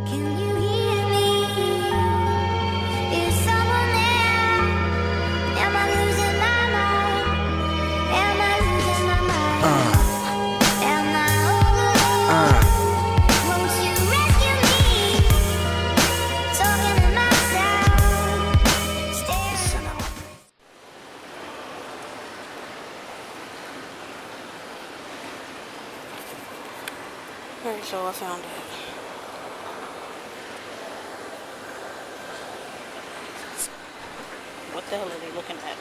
Can you hear me? Is someone there? Am I losing my mind? Am I losing my mind? Am I all alone? Won't you rescue me? Talking to myself. Staring. Alright, so I found it. What the hell are they looking at?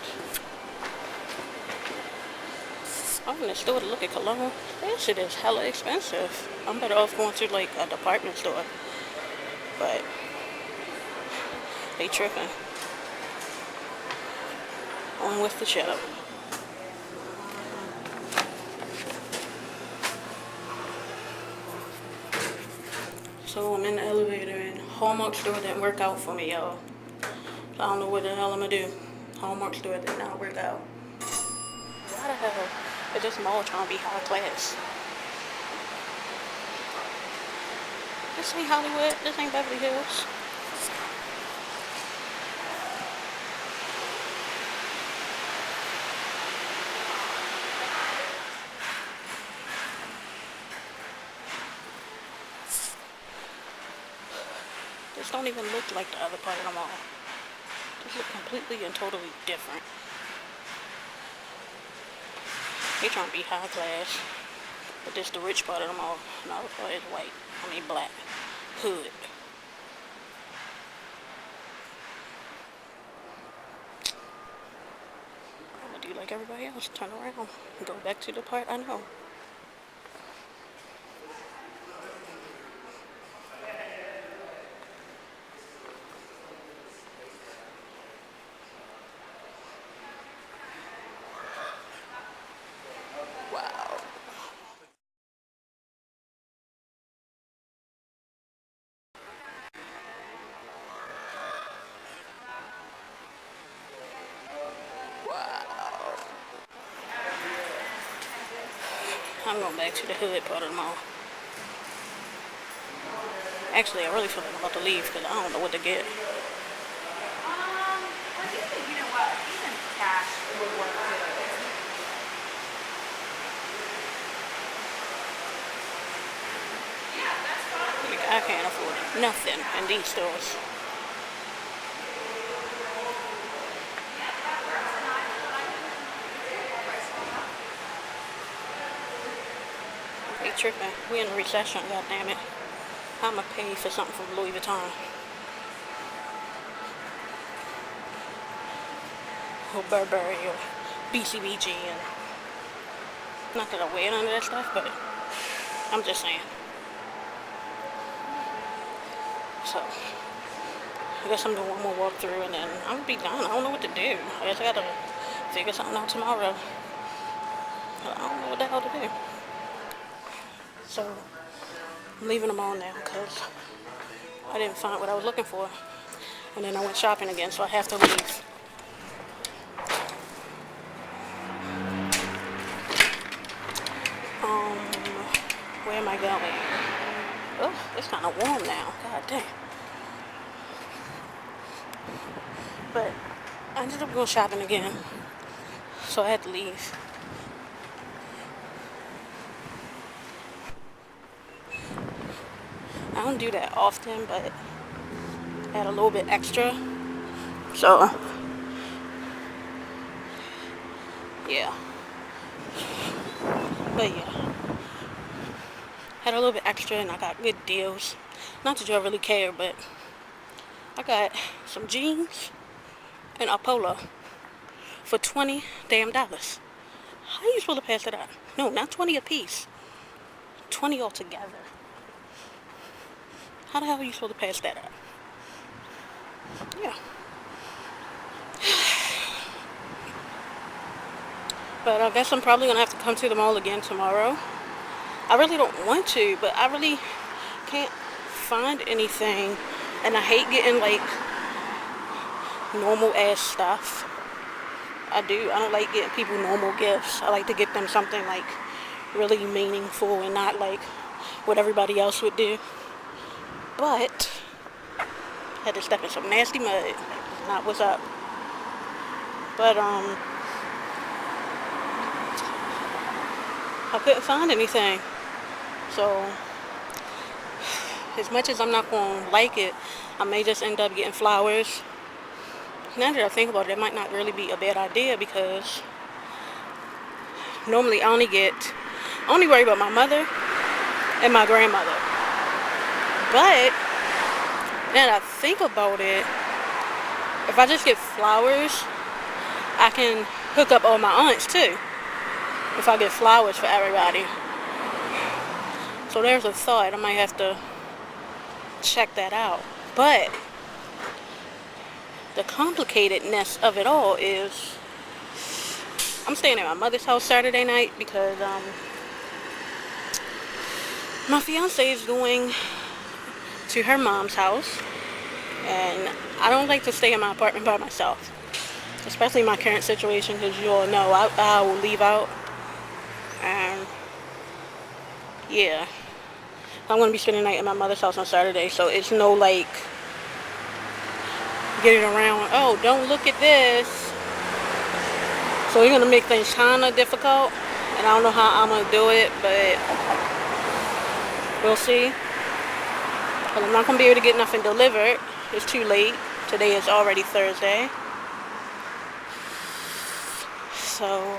I'm in the store to look at cologne. That shit is hella expensive. I'm better off going to like a department store. But they tripping. On with the show. So I'm in the elevator and Hallmark store didn't work out for me, y'all. I don't know what the hell I'm gonna do. Hallmark store did not work out. Why the hell is this mall trying to be high class? This ain't Hollywood. This ain't Beverly Hills. This don't even look like the other part of the mall. This looks completely and totally different. They trying to be high class, but this the rich part of the mall. And the other part is white. I mean black. Hood. I'm gonna do like everybody else. Turn around and go back to the part I know. Wow. Wow. I'm going back to the hood part of the mall. Actually, I really feel like I'm about to leave because I don't know what to get. Well, you know what? Even cash would work too. Yeah, that's fine. Like, I can't afford nothing in these stores. They tripping. We in a recession, goddammit. I'ma pay for something from Louis Vuitton. Or Burberry or BCBG and not that I wear none of that stuff, but I'm just saying. So I guess I'm doing one more walkthrough and then I'm gonna be done. I don't know what to do. I guess I gotta figure something out tomorrow. I don't know what the hell to do. So I'm leaving them all now because I didn't find what I was looking for. And then I went shopping again, so I have to leave. Where am I going? Oh, it's kind of warm now. God damn. But I ended up going shopping again, so I had to leave. I don't do that often, but I had a little bit extra. So, yeah. But yeah. Had a little bit extra and I got good deals. Not that y'all really care, but I got some jeans and a polo for $20 damn. How are you supposed to pass that up? No, not 20 a piece. 20 altogether. How the hell are you supposed to pass that up? Yeah. But I guess I'm probably gonna have to come to the mall again tomorrow. I really don't want to, but I really can't find anything. And I hate getting like normal ass stuff. I do. I don't like getting people normal gifts. I like to get them something like really meaningful and not like what everybody else would do. But had to step in some nasty mud. Not what's up. But I couldn't find anything. So as much as I'm not gonna like it, I may just end up getting flowers. Now that I think about it, it might not really be a bad idea because normally I only worry about my mother and my grandmother. But now that I think about it, if I just get flowers, I can hook up all my aunts too. If I get flowers for everybody. So there's a thought. I might have to check that out. But the complicatedness of it all is I'm staying at my mother's house Saturday night because my fiance is going to her mom's house, and I don't like to stay in my apartment by myself, especially in my current situation, because you all know I will leave out, and yeah, I'm going to be spending the night at my mother's house on Saturday, so it's no like getting around, oh, don't look at this. So it's going to make things kind of difficult, and I don't know how I'm going to do it, but we'll see. But I'm not going to be able to get nothing delivered. It's too late. Today is already Thursday. So,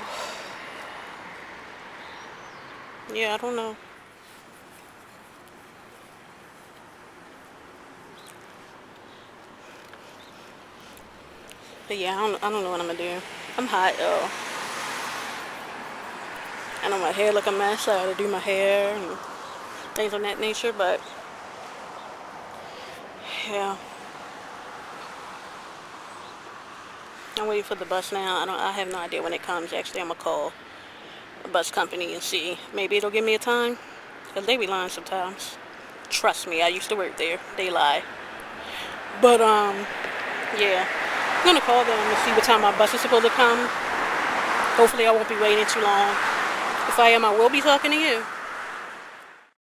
yeah, I don't know. But yeah, I don't know what I'm going to do. I'm hot, though. I know my hair look a mess. I got to do my hair and things of that nature, but yeah. I'm waiting for the bus now. I have no idea when it comes. Actually, I'm going to call a bus company and see. Maybe it'll give me a time. Because they be lying sometimes. Trust me, I used to work there. They lie. But, yeah. I'm going to call them and see what time my bus is supposed to come. Hopefully I won't be waiting too long. If I am, I will be talking to you.